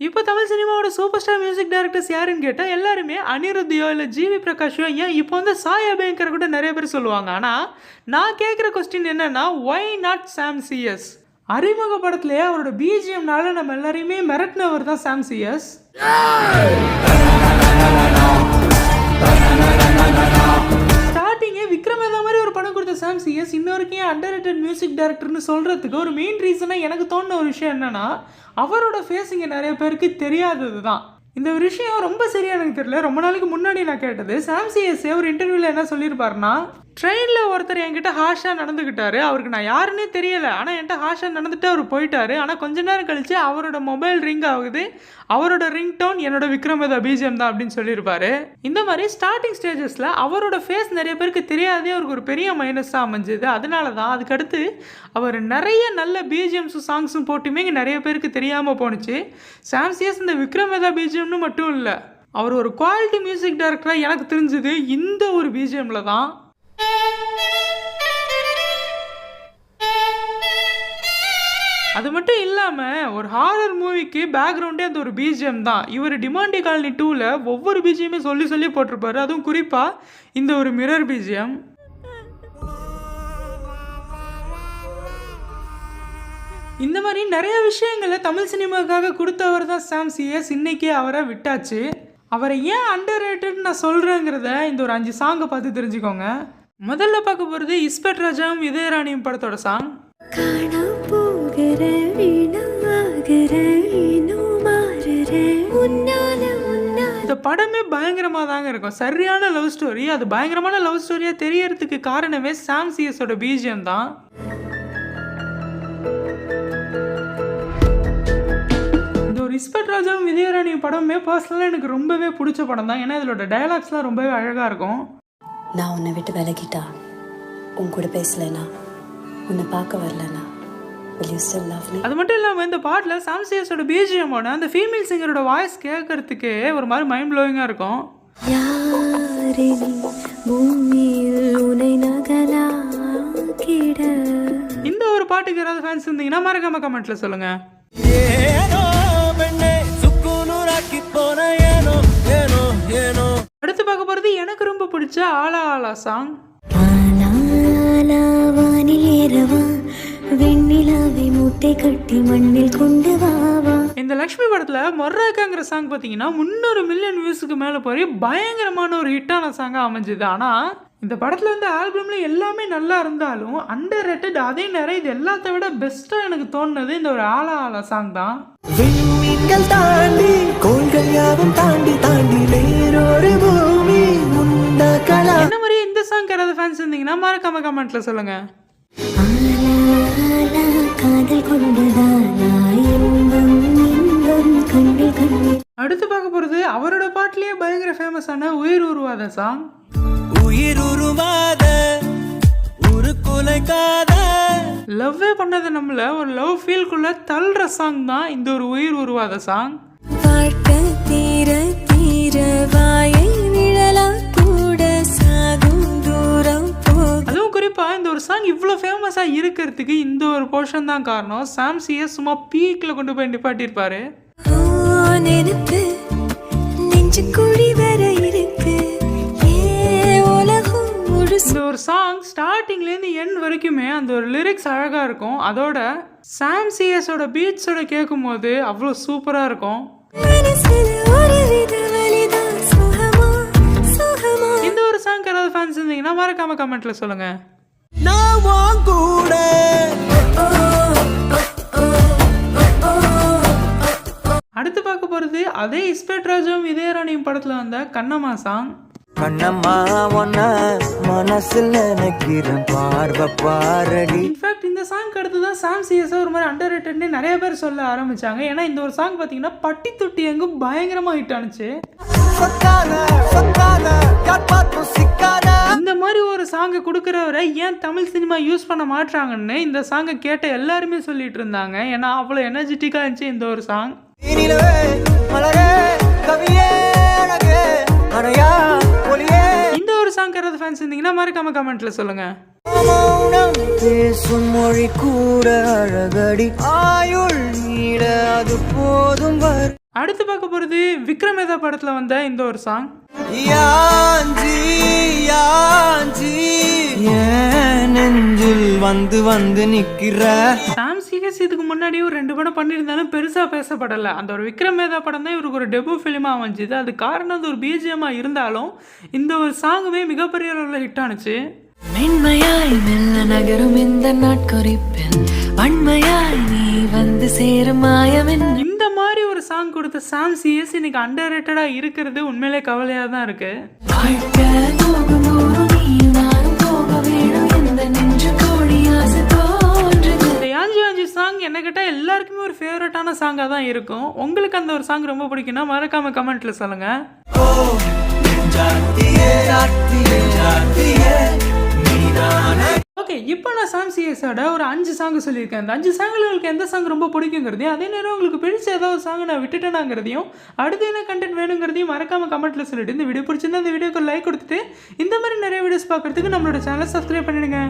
இப்போ தமிழ் சினிமாவோட super star music directors யாருன்னு கேட்டால் எல்லாருமே அனிருத்தியோ இல்லை ஜிவி பிரகாஷோ ஏன் இப்போ வந்து சாய் அபியங்கர் கூட நிறைய பேர் சொல்லுவாங்க. ஆனால் நான் கேட்குற கொஸ்டின் என்னன்னா, ஒய் நாட் சாம் சிஎஸ்? அறிமுக படத்துலேயே அவரோட பிஜிஎம்னால நம்ம எல்லாரையுமே மிரட்டினவர் தான் சாம் சிஎஸ். ஸ்டார்டிங்கே விக்ரமேதா மாதிரி ஒரு படம் கொடுத்த சாம் சிஎஸ் இன்னொருக்கும் அண்டர் ரேட்டட் மியூசிக் டைரக்டர்னு சொல்கிறதுக்கு ஒரு மெயின் ரீசனாக எனக்கு தோணுன ஒரு விஷயம் என்னென்னா, அவரோட ஃபேஸ் இங்கே நிறைய பேருக்கு தெரியாதது தான். இந்த ஒரு விஷயம் ரொம்ப சரியாக எனக்கு தெரியல. ரொம்ப நாளைக்கு முன்னாடி நான் கேட்டது. சாம் சிஎஸ்ஏ ஒரு இன்டர்வியூவில் என்ன சொல்லியிருப்பாருன்னா, ட்ரெயினில் ஒருத்தர் என்கிட்ட ஹாஷாக நடந்துக்கிட்டாரு, அவருக்கு நான் யாருன்னே தெரியலை, ஆனால் என்கிட்ட ஹாஷாக நடந்துட்டு அவர் போயிட்டாரு. ஆனால் கொஞ்ச நேரம் கழிச்சு அவரோட மொபைல் ரிங் ஆகுது, அவரோட ரிங் டோன் என்னோட விக்ரமேதா பிஜிஎம் தான் அப்படின்னு சொல்லியிருப்பாரு. இந்த மாதிரி ஸ்டார்டிங் ஸ்டேஜஸில் அவரோட ஃபேஸ் நிறைய பேருக்கு தெரியாதே அவருக்கு ஒரு பெரிய மைனஸாக அமைஞ்சுது. அதனால தான் அதுக்கடுத்து அவர் நிறைய நல்ல பிஜிஎம்ஸும் சாங்ஸும் போட்டுமே இங்கே நிறைய பேருக்கு தெரியாமல் போணுச்சு. சாம் சிஎஸ் இந்த விக்ரமேதா பிஜிஎம்னு மட்டும் இல்லை, அவர் ஒரு குவாலிட்டி மியூசிக் டைரக்டராக எனக்கு தெரிஞ்சது இந்த ஒரு பிஜிஎம்மில் தான். அது மட்டும் இல்லாமல் ஒரு ஹாரர் மூவிக்கு பேக்ரவுண்டே அந்த ஒரு பிஜிஎம் தான். இவர் டிமாண்டி காலனி 2ல் ஒவ்வொரு பிஜிஎம்மே சொல்லி போட்டிருப்பாரு. அதுவும் குறிப்பாக இந்த ஒரு மிரர் பிஜிஎம். இந்த மாதிரி நிறைய விஷயங்களை தமிழ் சினிமாவுக்காக கொடுத்தவர் தான் சாம் சிஎஸ். இன்னைக்கே அவரை விட்டாச்சு. அவரை ஏன் அண்டர் ரேட்டட் நான் சொல்கிறேங்கிறத இந்த ஒரு 5 சாங்கை பார்த்து தெரிஞ்சுக்கோங்க. முதல்ல பார்க்க போகிறது இஸ்பெட் ராஜாவும் இதயராணியும் படத்தோட சாங். இந்த படமே பயங்கரமாக தாங்க இருக்கும். சரியான லவ் ஸ்டோரி. அது பயங்கரமான லவ் ஸ்டோரியாக தெரியறதுக்கு காரணமே சாம் சிஎஸோட பிஜிஎம் தான். இந்த ஒரு இஸ்பெட் ராஜாவும் இதயராணியும் படமே பர்சனலாக எனக்கு ரொம்பவே பிடிச்ச படம் தான். ஏன்னா இதோட டயலாக்ஸ்லாம் ரொம்பவே அழகாக இருக்கும். நான் உன்னை விட்டு விலகிட்டா, உன் கூட பேசலனா, உன்னை பார்க்க வரலனா, அது மட்டும் இல்லாமல் இந்த பாட்டில் சாம் சிஎஸோட பிஜிஎம்மோட அந்த ஃபீமேல் சிங்கரோட வாய்ஸ் கேட்கறதுக்கே ஒரு மாதிரி மைண்ட் ப்ளோயிங்காக இருக்கும். இந்த ஒரு பாட்டுக்கு யாராவது ஃபேன்ஸ் இருந்தீங்கன்னா மறக்காம கமெண்ட்ல சொல்லுங்க. அடுத்து பார்க்க போகிறது எனக்கு ரொம்ப பிடிச்ச ஆலா ஆலா சாங். இந்த லக்ஷ்மி படத்துல மொர்ராக்காங்கிற சாங் பார்த்தீங்கன்னா 300 மில்லியன் வியூஸுக்கு மேலே போய் பயங்கரமான ஒரு ஹிட்டான சாங்காக அமைஞ்சுது. ஆனால் இந்த படத்தில் வந்து ஆல்பம்ல எல்லாமே நல்லா இருந்தாலும் அண்டர் ரேட்டட், அதே நேரம் இது எல்லாத்த விட பெஸ்ட்டாக எனக்கு தோணுனது இந்த ஒரு ஆலா ஆலா சாங் தான். என்ன மாதிரி இந்த சாங் யாராவது ஃபேன்ஸ் இருந்தீங்கன்னா மறக்காம கமெண்ட்ல சொல்லுங்க. அடுத்து பார்க்க போறது அவரோட பாட்டிலேயே பயங்கர ஃபேமஸான உயிர் உருவாத சாங். உயிர் உருவாத ஒரு கொலைகாத லவ்வே பண்ணாத நம்மள ஒரு லவ் ஃபீல்குள்ள தள்ளுற சாங் தான் இந்த ஒரு உயிர் உருவாத சாங். அதுவும் குறிப்பாக இந்த ஒரு சாங் இவ்வளோ ஃபேமஸாக இருக்கிறதுக்கு இந்த ஒரு போர்ஷன் தான் காரணம். சாம் சிஎஸ் சும்மா பீக்கில் கொண்டு போய் நிப்பாட்டியிருப்பாரு. இந்த ஒரு சாங் ஸ்டார்டிங்லேருந்து எண்ட் வரைக்குமே அந்த ஒரு லிரிக்ஸ் அழகாக இருக்கும். அதோட சாம் சிஎஸோட பீட்ஸோட கேட்கும் போது அவ்வளோ சூப்பராக இருக்கும். இந்த ஒரு சாங் யாராவது ஃபேன்ஸ் இருந்தீங்கன்னா மறக்காம கமெண்ட்ல சொல்லுங்க. அடுத்து பார்க்க போறது அதே இஸ்பெட் ராஜாவும் இதயராணியும் படத்துல வந்த கண்ணம்மா சாங். இன்ஃபேக்ட் இந்த சாங் அடுத்து தான் சாம் சிஎஸ் ஒரு மாதிரி அண்டர் ரேட்டட்னு நிறைய பேர் சொல்ல ஆரம்பிச்சாங்க. ஏன்னா இந்த ஒரு சாங் பார்த்தீங்கன்னா பட்டி தொட்டி எங்கும் பயங்கரமா ஹிட் ஆனிச்சு. இந்த மாதிரி ஒரு சாங்கை கொடுக்குறவரை ஏன் தமிழ் சினிமா யூஸ் பண்ண மாட்டாங்கன்னு இந்த சாங்கை கேட்ட எல்லாருமே சொல்லிட்டு இருந்தாங்க. ஏன்னா அவ்வளோ எனர்ஜெட்டிக்காக இருந்துச்சு இந்த ஒரு சாங். இந்த ஒரு சாங் யாராவது ஃபேன்ஸ் இருந்தீங்கன்னா மறக்காம கமெண்ட்ல சொல்லுங்க. அடுத்து பார்க்க போகிறது விக்ரமேதா படத்தில் வந்த இந்த ஒரு சாங். நெஞ்சில் வந்து வந்து நிக்கிற சாம் சிஎஸ் இதுக்கு முன்னாடி ஒரு 2 படம் பண்ணியிருந்தாலும் பெருசாக பேசப்படலை. அந்த ஒரு விக்ரமேதா படம் தான் இவருக்கு ஒரு டெபு ஃபிலிமாக அமைஞ்சுது. அது காரணம் அது ஒரு பிஜிஎம்மாக இருந்தாலும் இந்த ஒரு சாங்குமே மிகப்பெரிய அளவில் ஹிட் ஆனுச்சு. மென்மையாய் மெல்ல நகரும் இந்த நாட்குறிப்பில் வன்மையாய் நீ வந்து சேரும் மாயமென். இந்த மாதிரி ஒரு சாங் கொடுத்த சாம் சிஎஸ் இன்னைக்கு அண்டர் ரேட்டடாக இருக்கிறது உண்மையிலே கவலையாக தான் இருக்கு. வாழ்க்கை போகும்போது நீயும் நானும் போக வேணும் இந்த நெஞ்சு கோழி ஆசை தோன்றுது. இந்த யாஞ்சி யாஞ்சி சாங் என்ன கேட்டால் எல்லாருக்குமே ஒரு ஃபேவரட்டான சாங்காக தான் இருக்கும். உங்களுக்கு அந்த ஒரு சாங் ரொம்ப பிடிக்கும்னா மறக்காம கமெண்ட்ல சொல்லுங்க. ஓகே, இப்போ நான் சாம் சிஎஸோட ஒரு 5 சாங் சொல்லியிருக்கேன். அந்த 5 சாங்கில் உங்களுக்கு எந்த சாங் ரொம்ப பிடிக்குங்கிறதையும், அதே நேரம் உங்களுக்கு பிடிச்ச ஏதாவது சாங் நான் விட்டுட்டேனாங்கிறதையும், அடுத்து என்ன கண்டென்ட் வேணுங்கிறதையும் மறக்காம கமெண்ட்ல சொல்லிட்டு, இந்த வீடியோ பிடிச்சிருந்தா இந்த வீடியோக்கு லைக் கொடுத்துட்டு இந்த மாதிரி நிறைய வீடியோஸ் பார்க்கறதுக்கு நம்மளோட சேனலை சப்ஸ்கிரைப் பண்ணிடுங்க.